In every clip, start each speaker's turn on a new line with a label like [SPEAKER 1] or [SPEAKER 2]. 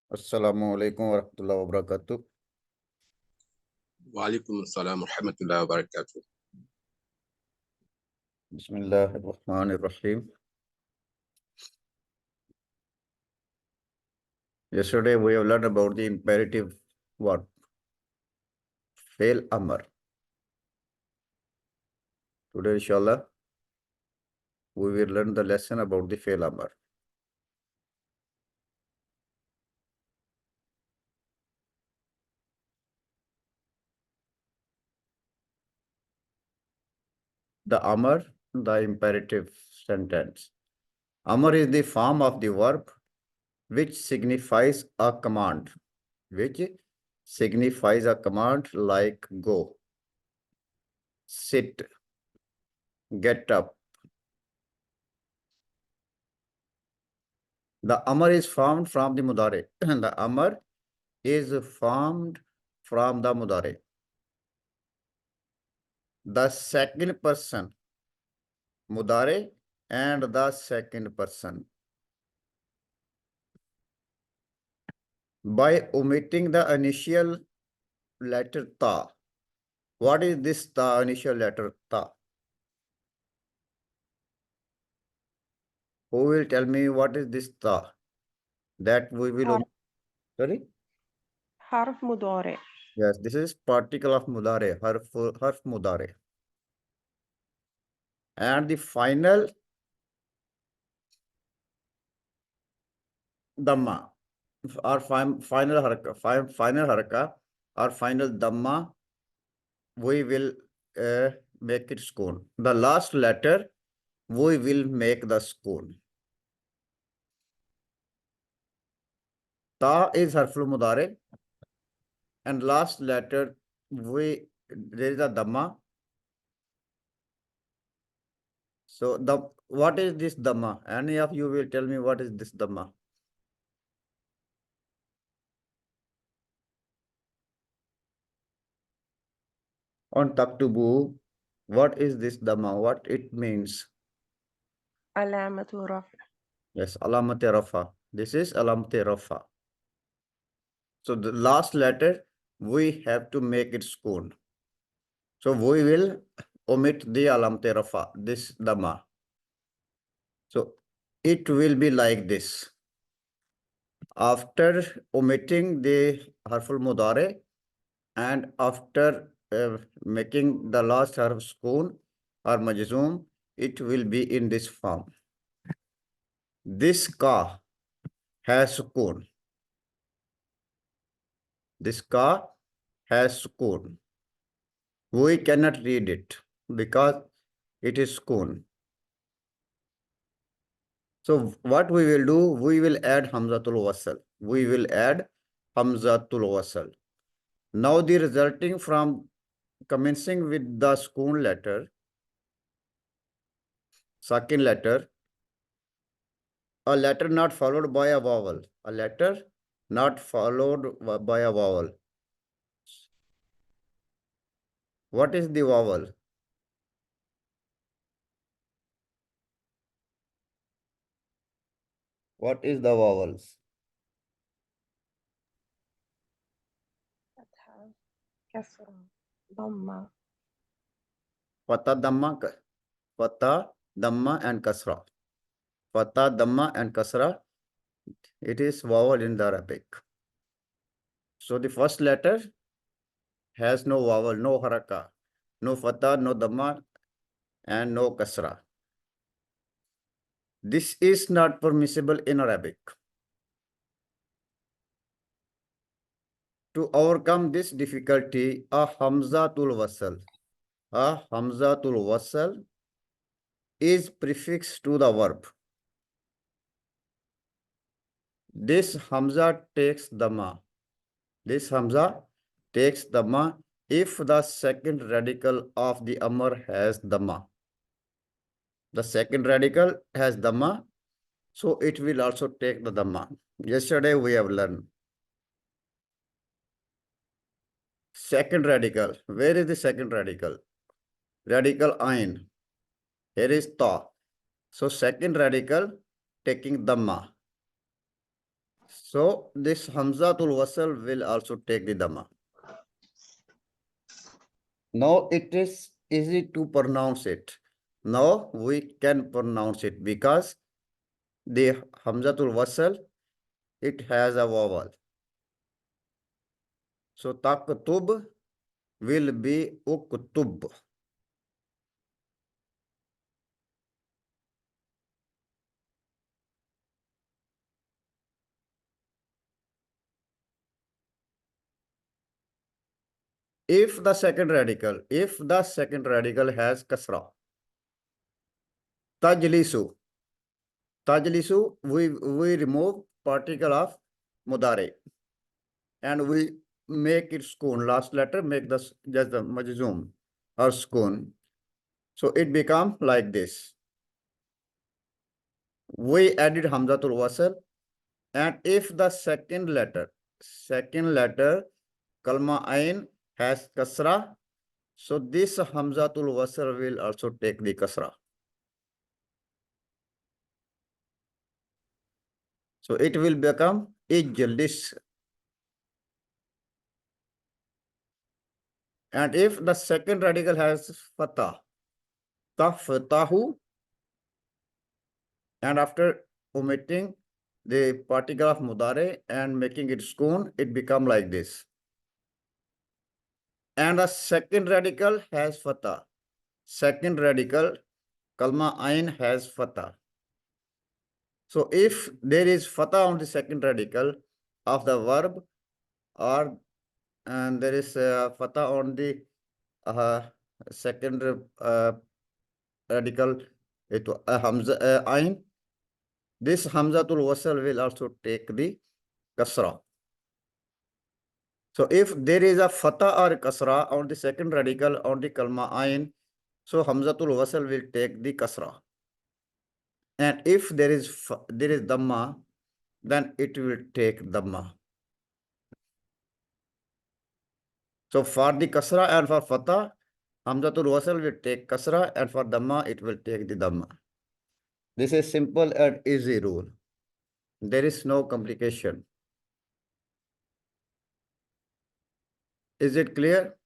[SPEAKER 1] Assalamualaikum warahmatullahi wabarakatuh.
[SPEAKER 2] وعليكم السلام ورحمة الله وبركاته.
[SPEAKER 1] Bismillahirrahmanirrahim. Yesterday we have learned about the imperative verb, فعل أمر. Today, inshallah, we will learn the lesson about the فعل أمر. The Amar, the imperative sentence. Amar is the form of the verb which signifies a command. Which signifies a command like go, sit, get up. The Amar is formed from the Mudare. The Amar is formed from the Mudare. The second person, Mudare, and the second person. By omitting the initial letter ta. What is this ta, initial letter ta? Who will tell me what is this ta? That we will sorry?
[SPEAKER 3] حرف مضارع.
[SPEAKER 1] Yes, this is particle of Mudare, harf Mudare. And the final Dhamma, or final haraka, or final Dhamma, we will make it schoon. The last letter, we will make the schoon. Ta is harful mudare, and last letter, there is a Dhamma. So what is this Dhamma? Any of you will tell me what is this Dhamma? On taktubu, what is this Dhamma? What it means?
[SPEAKER 3] علامة رفع.
[SPEAKER 1] Yes, alamate rafa. This is alamate rafa. So the last letter, we have to make it schoon. So we will omit the alamate rafa, this Dhamma. So it will be like this. After omitting the harful mudare and after making the last harf schoon or majzoom, it will be in this form. This ka has schoon. This ka has schoon. We cannot read it because it is schoon. So what we will do, we will add Hamzatul Wasal. We will add Hamzatul Wasal. Now the resulting from commencing with the schoon letter, Sakin letter, a letter not followed by a vowel. A letter not followed by a vowel. What is the vowel? What is the vowels?
[SPEAKER 3] فتحة كسرة ضمة.
[SPEAKER 1] Fatha, Dhamma and Kasra. Fatha, Dhamma and Kasra. It is vowel in the Arabic. So the first letter has no vowel, no haraka, no fatha, no dhamma, and no kasra. This is not permissible in Arabic. To overcome this difficulty, a hamzatul wasal is prefixed to the verb. This hamza takes dhamma. This hamza takes dhamma if the second radical of the amr has dhamma. The second radical has dhamma, so it will also take the dhamma. Yesterday we have learned. Second radical. Where is the second radical? Radical ain. Here is ta. So second radical taking dhamma. So this Hamzatul Wasl will also take the Dhamma. Now it is easy to pronounce it. Now we can pronounce it because the Hamzatul Wasl, it has a vowel. So taktub will be uktub. If the second radical has kasra, tajlisu, we remove particle of mudare and we make it sukun. Last letter make the just the majzum or sukun. So it become like this. We added hamzatul wasl, and if the second letter kalma ain has kasra, so this hamzatul wasl will also take the kasra. So it will become ijlis. And if the second radical has fatah, taftahu, and after omitting the particle of mudare and making it sukun, it become like this. And the second radical has fatah. Second radical, kalma ain has fatah. So if there is fatah on the second radical of the verb, or and there is fatah on the second radical, hamza ain, this hamzatul wasl will also take the kasra. So if there is a fatah or kasra on the second radical on the kalma ain, so hamzatul wasl will take the kasra. And if there is dhamma, then it will take dhamma. So for the kasra and for fatah, hamzatul wasl will take kasra, and for dhamma it will take the dhamma. This is simple and easy rule. There is no complication. Is it clear?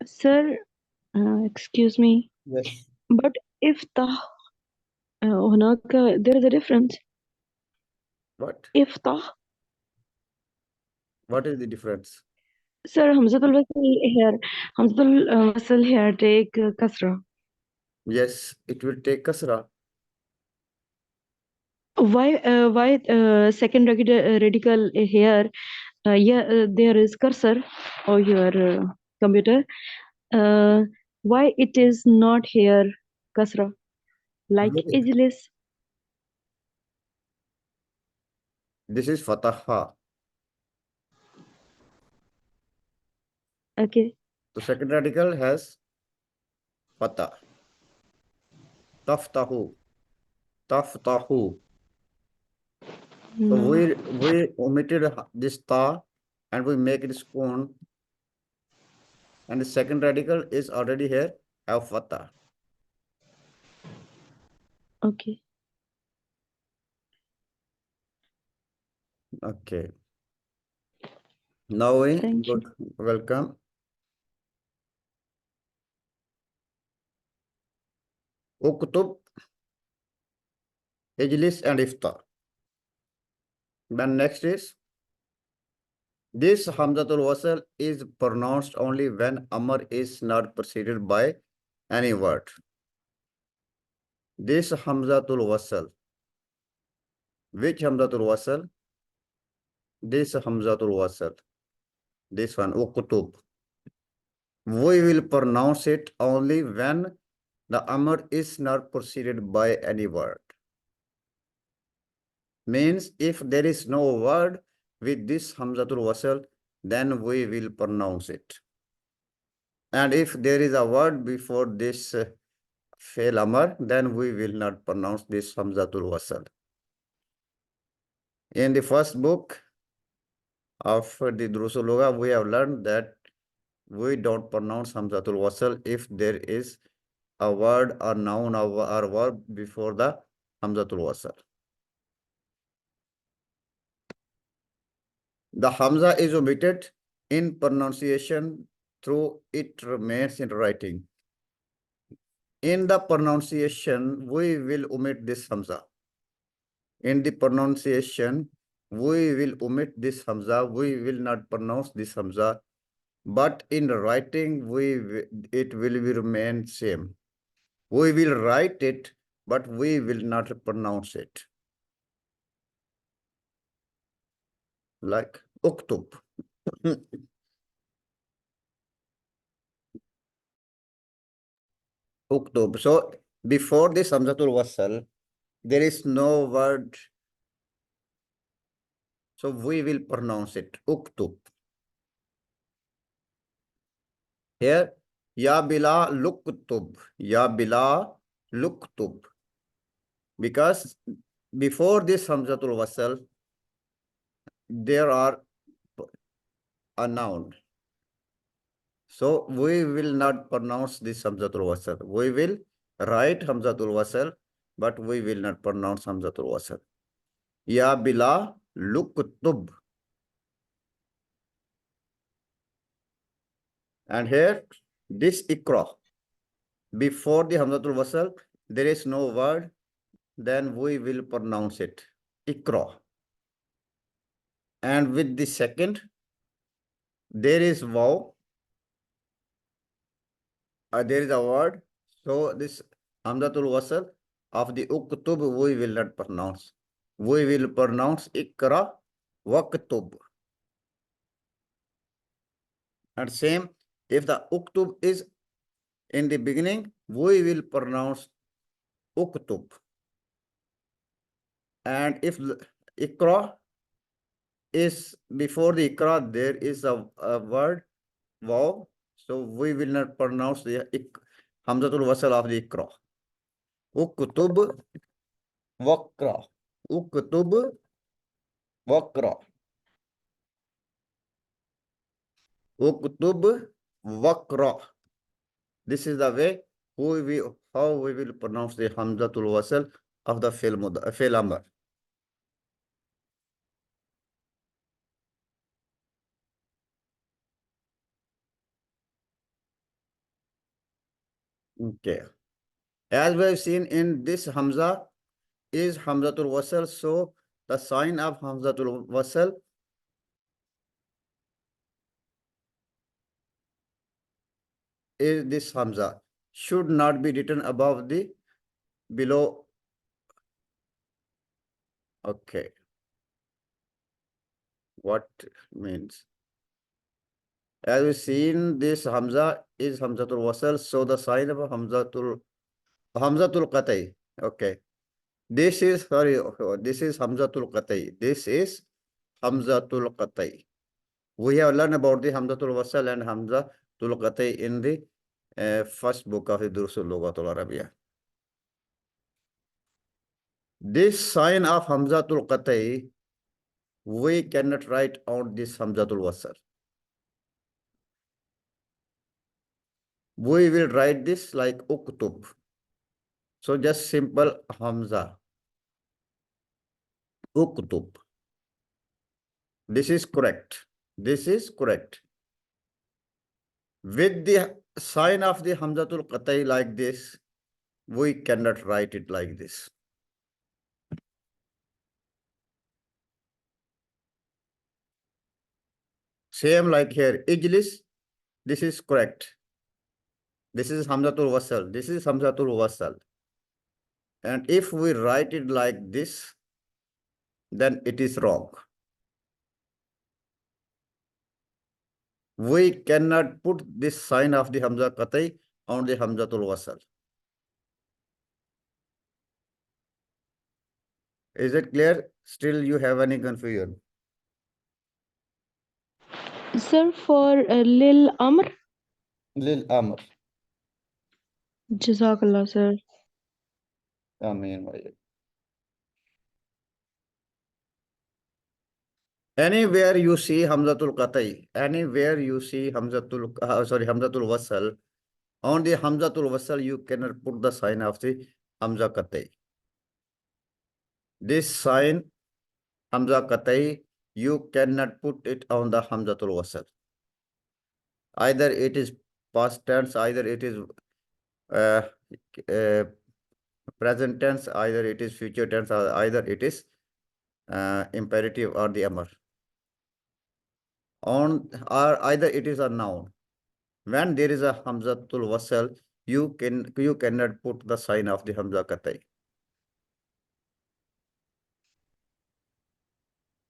[SPEAKER 4] Sir, excuse me,
[SPEAKER 1] Yes.
[SPEAKER 4] but if هناك there is a difference.
[SPEAKER 1] What?
[SPEAKER 4] إفتح.
[SPEAKER 1] What is the difference?
[SPEAKER 4] Sir, همزة الوصل here take كسرة.
[SPEAKER 1] Yes, it will take kasra.
[SPEAKER 4] Why second radical here? There is cursor on your computer. Why it is not here kasra? Like ijlis.
[SPEAKER 1] This is fataha.
[SPEAKER 4] Okay.
[SPEAKER 1] The second radical has fatah. Taftahu. Taftahu. So
[SPEAKER 4] No.
[SPEAKER 1] we omitted this ta and we make it sukun. And the second radical is already here, have fatah.
[SPEAKER 4] Okay.
[SPEAKER 1] Okay. Now we
[SPEAKER 4] Thank you.
[SPEAKER 1] welcome. Uktub, ijlis and iftar. Then next is, this hamzatul wasl is pronounced only when amr is not preceded by any word. This hamzatul wasl. Which hamzatul wasl? This hamzatul wasl. This one, uktub. We will pronounce it only when the amr is not preceded by any word. Means if there is no word with this hamzatul wasl, then we will pronounce it. And if there is a word before this فعل أمر, then we will not pronounce this hamzatul wasl. In the first book of the Durusul Lugha, we have learned that we don't pronounce hamzatul wasl if there is a word or noun or verb before the hamzatul wasl. The Hamza is omitted in pronunciation through it remains in writing. In the pronunciation, we will omit this Hamza. In the pronunciation, we will omit this Hamza. We will not pronounce this Hamza. But in writing, it will remain same. We will write it, but we will not pronounce it. Like uktub. Uktub. So before this Hamzatul Wasal, there is no word. So we will pronounce it. Uktub. Here, Ya bila luktub. Ya bila luktub. Because before this Hamzatul Wasal, there are a noun. So we will not pronounce this Hamzatul Wasal. We will write Hamzatul Wasal, but we will not pronounce Hamzatul Wasal. Ya bila luktub. And here, this ikra. Before the Hamzatul Wasal, there is no word, then we will pronounce it. Ikra. And with the second, there is waw. There is a word. So this Hamzatul Wasal of the uktub, we will not pronounce. We will pronounce ikra waqtub. And same, if the uktub is in the beginning, we will pronounce uktub. And if ikra is before the ikra, there is a word waw. So we will not pronounce the Hamzatul Wasal of the ikra. Uktub waqra. Uktub waqra. Uktub waqra. This is the way how we will pronounce the Hamzatul Wasal of the fi'l amr. Okay. As we have seen in this Hamza is Hamzatul Wasal. So the sign of Hamzatul Wasal is this Hamza. Should not be written above the below. Okay. What means? As we seen, this Hamza is Hamzatul Wasal. So the sign of Hamzatul Qat'i. Okay. This is Hamzatul Qat'i. This is Hamzatul Qat'i. We have learned about the Hamzatul Wasal and Hamzatul Qat'i in the first book of the Durusul Lughatul Arabiya. This sign of Hamzatul Qat'i, we cannot write out this Hamzatul Wasal. We will write this like uktub. So just simple Hamza. Uktub. This is correct. This is correct. With the sign of the Hamzatul Qat'i like this, we cannot write it like this. Same like here, Ijlis, this is correct. This is Hamzatul Wasal. This is Hamzatul Wasal. And if we write it like this, then it is wrong. We cannot put this sign of the Hamza Qat'i on the Hamzatul Wasal. Is it clear? Still you have any confusion?
[SPEAKER 4] Sir, for Lil Amr.
[SPEAKER 1] Lil Amr.
[SPEAKER 4] Jazakallah, sir.
[SPEAKER 1] Ameen. Anywhere you see Hamzatul Qat'i, anywhere you see Hamzatul Wasal, on the Hamzatul Wasal, you cannot put the sign of the Hamza Qat'i. This sign, Hamza Qat'i, you cannot put it on the Hamzatul Wasl. Either it is past tense, either it is uh, present tense, either it is future tense, or either it is imperative or the Amr. Or either it is a noun. When there is a Hamzatul Wasl, you cannot put the sign of the Hamza Qatai.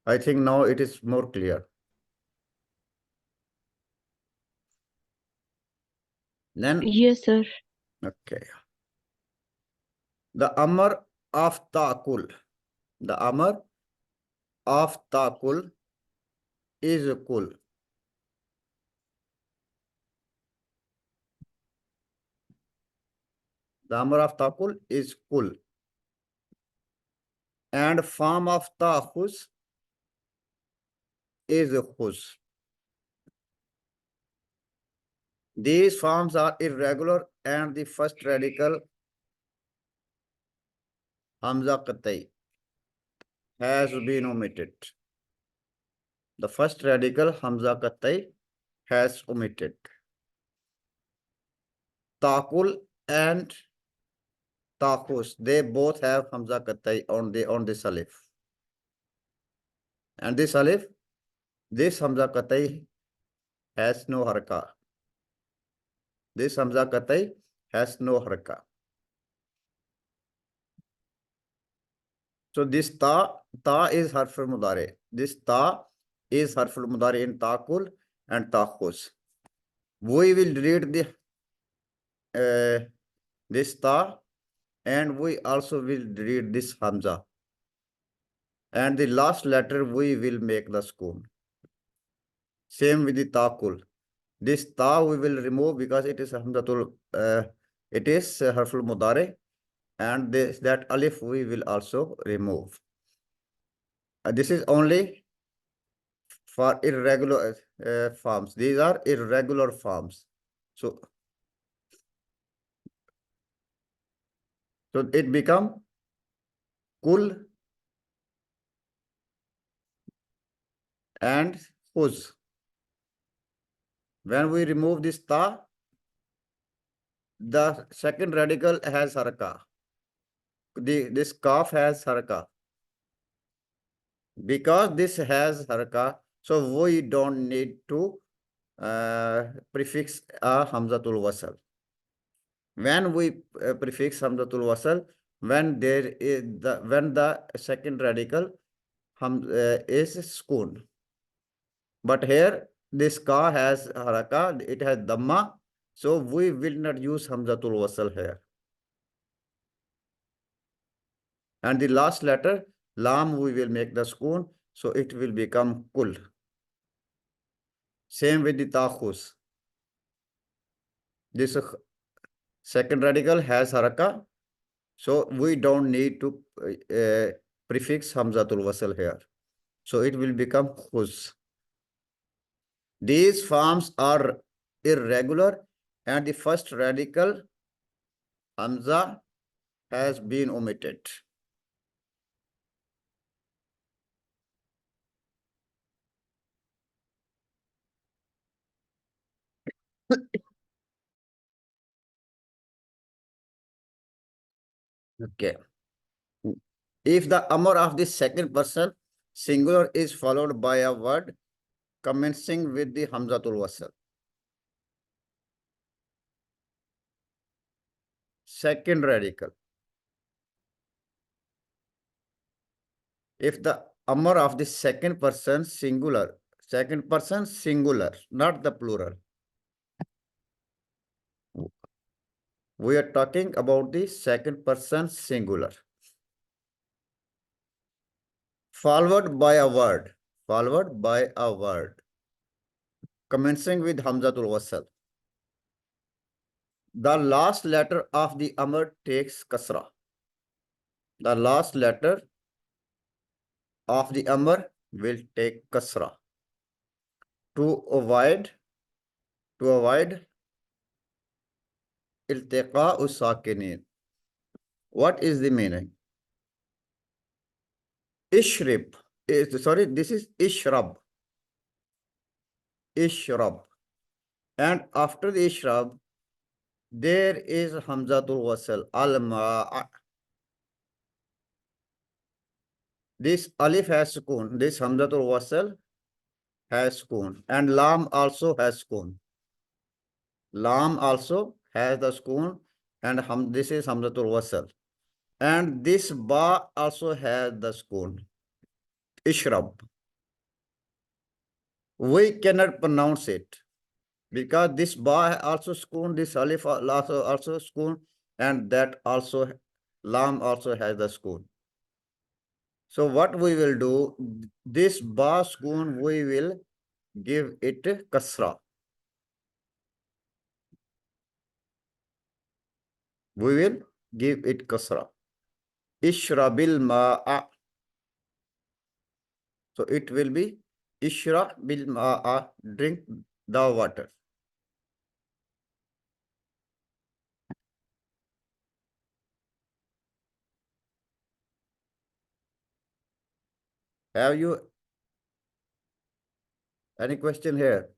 [SPEAKER 1] I think now it is more clear. Then,
[SPEAKER 4] Yes, sir.
[SPEAKER 1] okay. The Amr of Ta'kul. The Amr of Ta'kul is kul. The Amr of Ta'kul is kul. And form of Ta'khuz is khuz. These forms are irregular and the first radical Hamza Qatai has been omitted. The first radical Hamza Qatai has omitted. Ta'kul and Ta'khuz, they both have Hamza Qatai on the salif. And this alif, this Hamza Qatai has no haraka. This Hamza Qatai has no haraka. So this ta is harful mudari. This ta is harful mudari in Ta'kul and Ta'khuz. We will read the this ta, and we also will read this Hamza. And the last letter we will make the sukoon. Same with the Ta'kul. This ta we will remove because it is Hamzatul, it is harful mudari, and that alif we will also remove. This is only for irregular forms. These are irregular forms. So it become kul and khuz. When we remove this ta, the second radical has haraka. This kaf has haraka. Because this has haraka, so we don't need to prefix a Hamzatul Wasl. When we prefix Hamzatul Wasl, when the second radical is sukoon. But here this ka has haraka, it has dhamma, so we will not use Hamzatul Wasl here. And the last letter, lam, we will make the sukoon, so it will become kul. Same with the Ta'khuz. This second radical has haraka, so we don't need to prefix Hamzatul Wasl here. So it will become khuz. These forms are irregular and the first radical Hamza has been omitted. Okay. If the Amr of the second person singular is followed by a word commencing with the Hamzatul Wasl. Second radical. If the Amr of the second person singular, not the plural. We are talking about the second person singular. Followed by a word. Commencing with Hamzatul Wasl. The last letter of the Amr takes kasra. The last letter of the Amr will take kasra. To avoid iltiqa'u sakinin. What is the meaning? Ishrib. sorry, this is ishrab. Ishrab. And after the ishrab, there is hamzatul wasl, al-ma'a. This alif has sukun. This hamzatul wasl has sukun. And lam also has sukun. Lam also has the sukun. And this is hamzatul wasl. And this ba also has the sukun. Ishrab. We cannot pronounce it because this ba also sukun, this alif also sukun, and that also lam also has the sukun. So what we will do, this ba sukun we will give it kasra. We will give it kasra. Ishrabil ma'a. So it will be Ishra bil ma'a, drink the water. Have you any question here?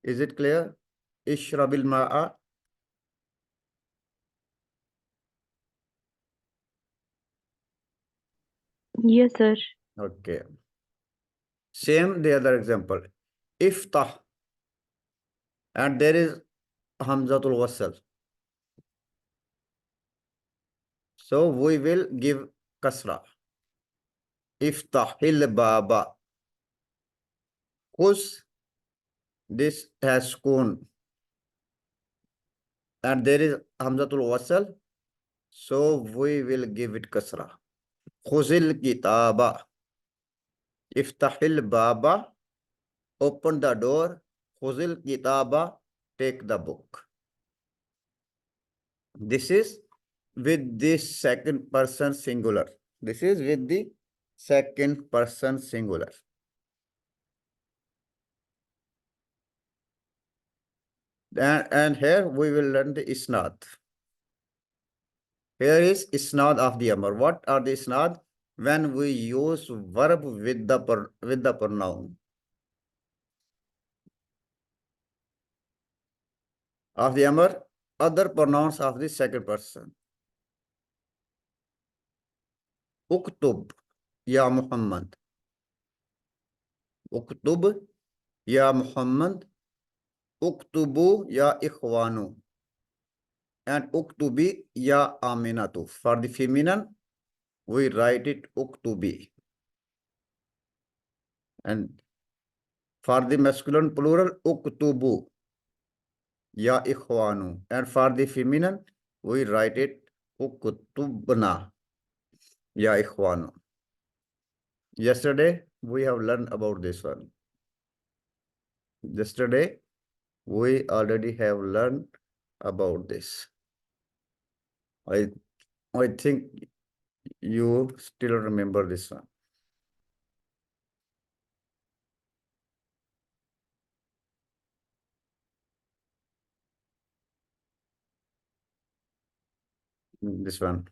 [SPEAKER 1] Is it clear? Ishra bil ma'a.
[SPEAKER 4] Yes, sir.
[SPEAKER 1] Okay. Same the other example. Iftah. And there is Hamzatul Wasl. So we will give kasra. Iftahil baba. Kus. This has kun. And there is Hamzatul Wasl. So we will give it kasra. Khuzil kitaba. Iftahil baba. Open the door. Khuzil kitaba. Take the book. This is with the second person singular. This is with the second person singular. And here we will learn the isnad. Here is isnad of the amr. What are the isnad? When we use verb with the pronoun. Of the amr, other pronouns of the second person. Uktub ya Muhammad. Uktub ya Muhammad. Uktubu ya ikhwanu. And uktubi ya aminatu. For the feminine, we write it uktubi. And for the masculine plural, uktubu ya ikhwanu. And for the feminine, we write it uktubna ya ikhwanu. Yesterday, we have learned about this one. Yesterday, we already have learned about this. I think you still remember this one. This one.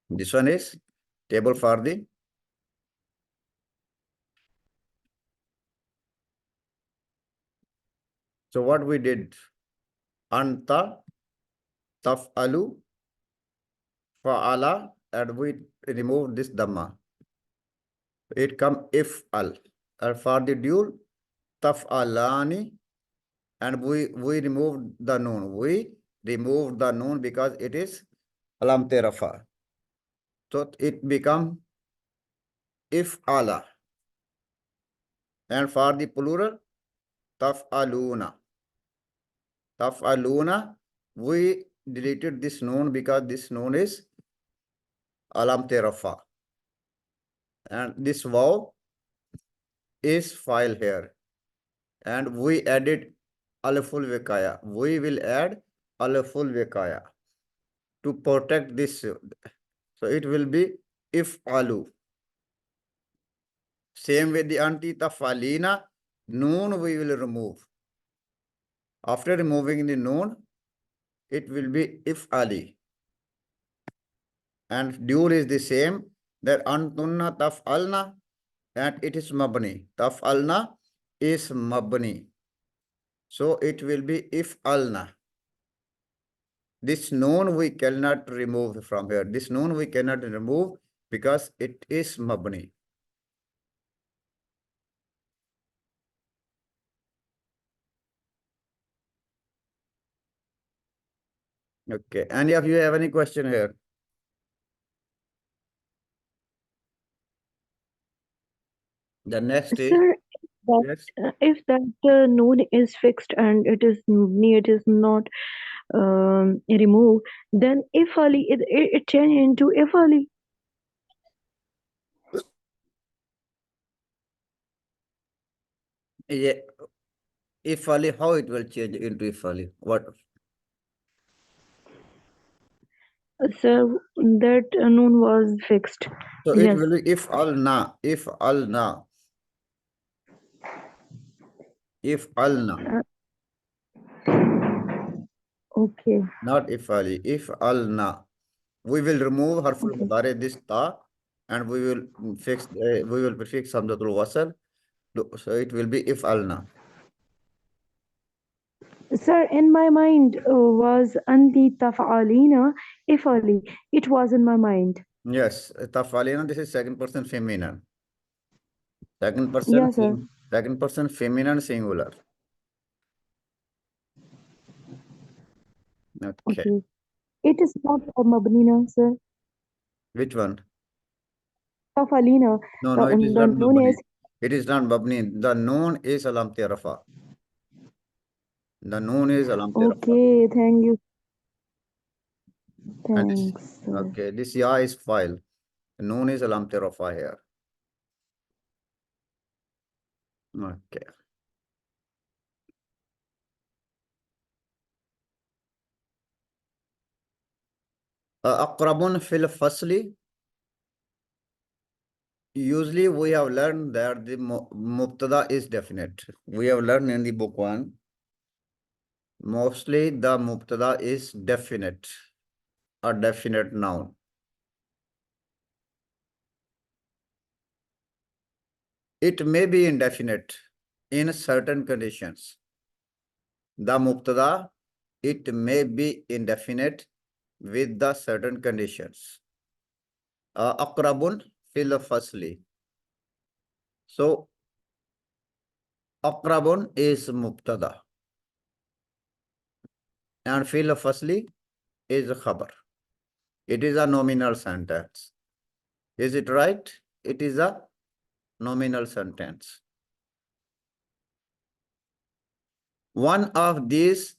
[SPEAKER 1] This one is table for the so what we did, anta, taf'alu, fa'ala, and we remove this dhamma. It come if'al. And for the dual, taf'alani, and we removed the noon. We removed the noon because it is alam terafa. So it become if'ala. And for the plural, taf'aluna. Taf'aluna, we deleted this noon because this noon is alam terafa. And this vav is file here. And we added aliful vikaya. We will add aliful vikaya to protect this. So it will be if alu. Same with the anti tafalina, noon we will remove. After removing the noon, it will be if ali. and dual is the same, that antunna taf'alna, and it is mabni. Taf'alna is mabni. So it will be if alna. This noon we cannot remove from here. This noon we cannot remove because it is mabni. Okay. Any of you have any question here? The next is,
[SPEAKER 4] Sir, that
[SPEAKER 1] yes.
[SPEAKER 4] if that noon is fixed and it is it is not removed, then if Ali it change into if Ali.
[SPEAKER 1] Yeah. If Ali, how it will change into if Ali? What?
[SPEAKER 4] Sir, that noon was fixed.
[SPEAKER 1] So it
[SPEAKER 4] Yes.
[SPEAKER 1] will be if alna, if alna, if alna,
[SPEAKER 4] Okay.
[SPEAKER 1] not if Ali, if alna. We will remove harful
[SPEAKER 4] Okay.
[SPEAKER 1] mudare, this ta, and we will prefix hamzatul wasl. So it will be if alna.
[SPEAKER 4] Sir, in my mind was anti taf'alina if Ali. It was in my mind.
[SPEAKER 1] Yes, tafalina, this is second person feminine.
[SPEAKER 4] Yes, sir.
[SPEAKER 1] Second person feminine singular. Okay.
[SPEAKER 4] Okay. It is not a mabnina, sir.
[SPEAKER 1] Which one?
[SPEAKER 4] Taf'alina.
[SPEAKER 1] No, it is
[SPEAKER 4] The
[SPEAKER 1] not
[SPEAKER 4] noon
[SPEAKER 1] mabni.
[SPEAKER 4] is
[SPEAKER 1] It is not mabni. The noon is alamti rafa. The noon is alamti rafa.
[SPEAKER 4] okay. Thank you.
[SPEAKER 1] And this,
[SPEAKER 4] Thanks, sir.
[SPEAKER 1] okay, this ya is file. Noon is alamti rafa here. Okay. Aqrabun fil fasli. Usually we have learned that the mubtada is definite. We have learned in the book one. Mostly the mubtada is definite, a definite noun. It may be indefinite in certain conditions. The mubtada, it may be indefinite with the certain conditions. Aqrabun fil fasli. So aqrabun is mubtada and fil fasli is khabar. It is a nominal sentence. Is it right? It is a nominal sentence. One of these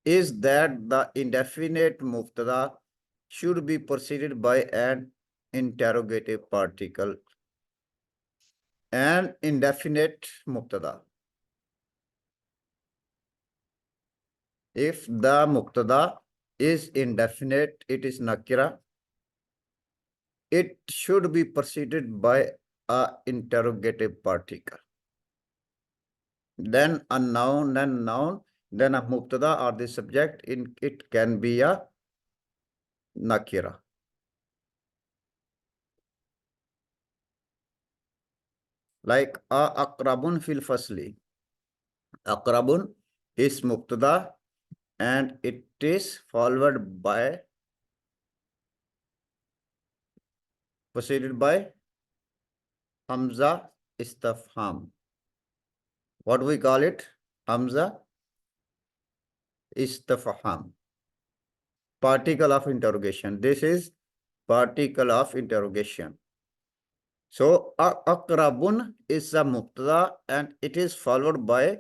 [SPEAKER 1] is that the indefinite mubtada should be preceded by an interrogative particle. An indefinite mubtada. If the mubtada is indefinite, it is nakira. It should be preceded by a interrogative particle. Then a noun, then a mubtada or the subject, it can be a nakira. Like aqrabun fil fasli. Aqrabun is mubtada and it is followed by, preceded by Hamza istifham. What do we call it? Hamza istifham. Particle of interrogation. This is particle of interrogation. So aqrabun is a mubtada and it is followed by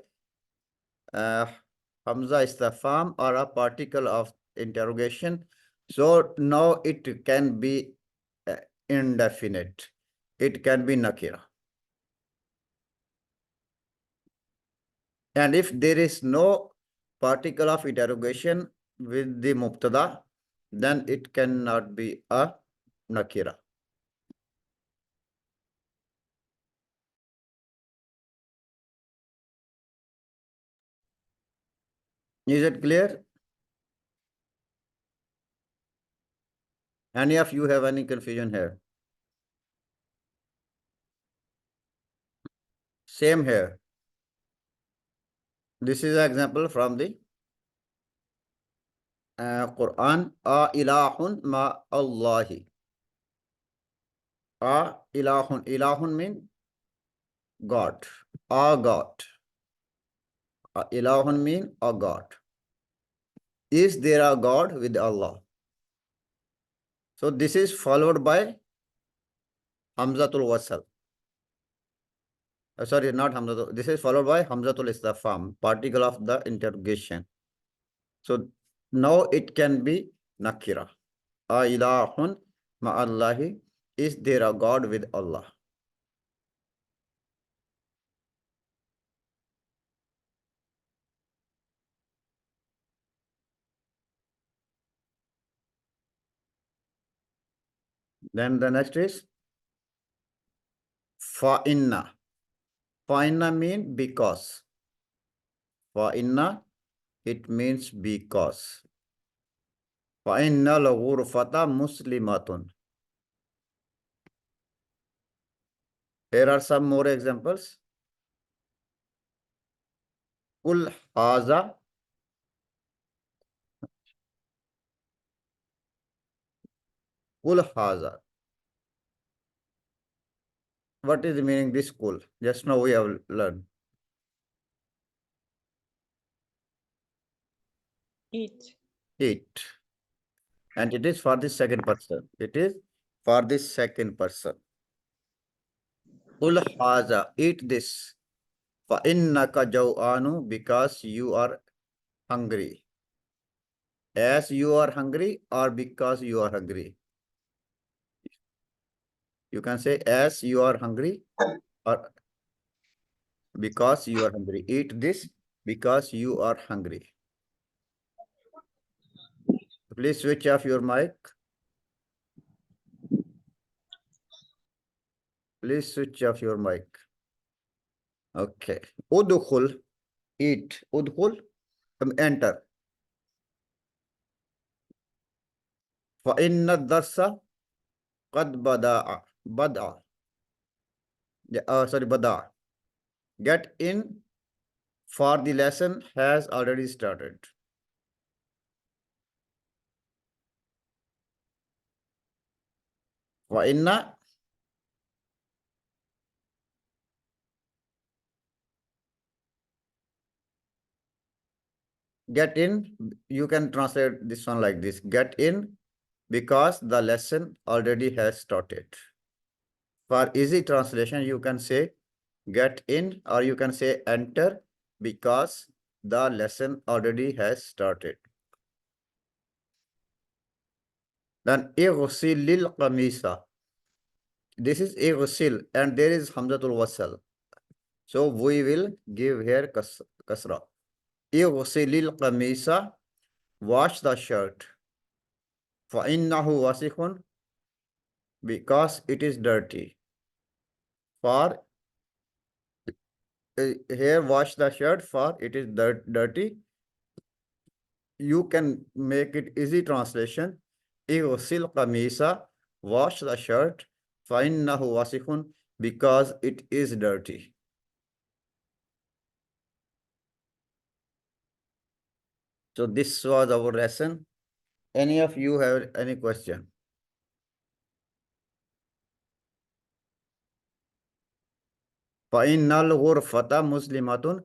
[SPEAKER 1] Hamza istifham or a particle of interrogation. So now it can be indefinite. It can be nakira. And if there is no particle of interrogation with the mubtada, then it cannot be a nakira. Is it clear? Any of you have any confusion here? Same here. This is an example from the Quran. A ilahun ma Allahi. A ilahun. Ilahun mean God. A God. A ilahun mean a God. Is there a God with Allah? So this is followed by Hamzatul Wasal. Sorry, not Hamzatul. This is followed by Hamzatul Istifham, particle of the interrogation. So now it can be Nakira. A ilahun ma'allahi. Is there a God with Allah? Then the next is Fa'inna. Fa'inna mean because. Fa'inna, it means because. Fa'inna al-ghurfata muslimatun. Here are some more examples. Kul haza. Kul haza. What is the meaning this kul? Just now we have learned.
[SPEAKER 3] Eat.
[SPEAKER 1] It. And it is for the second person. It is for the second person. Kul haza. Eat this. Fa'innaka jaw'anu, because you are hungry. As you are hungry or because you are hungry. You can say as you are hungry or because you are hungry. Eat this because you are hungry. Please switch off your mic. Please switch off your mic. Okay. Udkhul. Eat. Udkhul. Enter. فَإِنَّ الدَّرْسَ قَدْ بَدَأَ. Bada. Sorry, bada. Get in, for the lesson has already started. وَإِنَّ get in, you can translate this one like this. Get in because the lesson already has started. For easy translation, you can say get in or you can say enter because the lesson already has started. Then ighsilil qamisa. This is ighsil and there is hamzatul wasal. So we will give here kasra. Ighsilil qamisa. Wash the shirt. فَإِنَّهُ وَسِخٌ, because it is dirty. For here, wash the shirt, for it is dirty. You can make it easy translation. اغسل قميص, wash the shirt. فَإِنَّهُ وَسِخٌ, because it is dirty. So this was our lesson. Any of you have any question? فَإِنَّ الْغُرْفَةَ مُسْلِمَةٌ,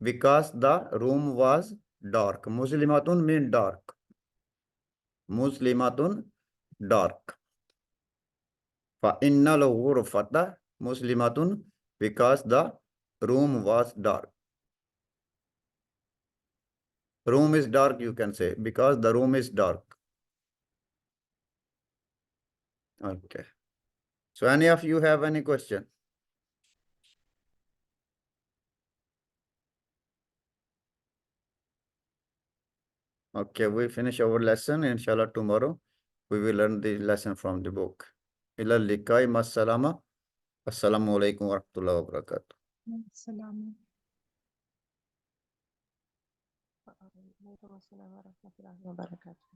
[SPEAKER 1] because the room was dark. Muslimatun mean dark. Muslimatun, dark. فَإِنَّ الْغُرْفَةَ مُسْلِمَةٌ, because the room was dark. Room is dark, you can say, because the room is dark. Okay. So any of you have any question? Okay, we finish our lesson. Inshallah, tomorrow we will learn the lesson from the book. Ila likai masalama. Assalamu alaikum wa rahmatullahi wa barakatuh.
[SPEAKER 3] وعليكم السلام ورحمة الله وبركاته.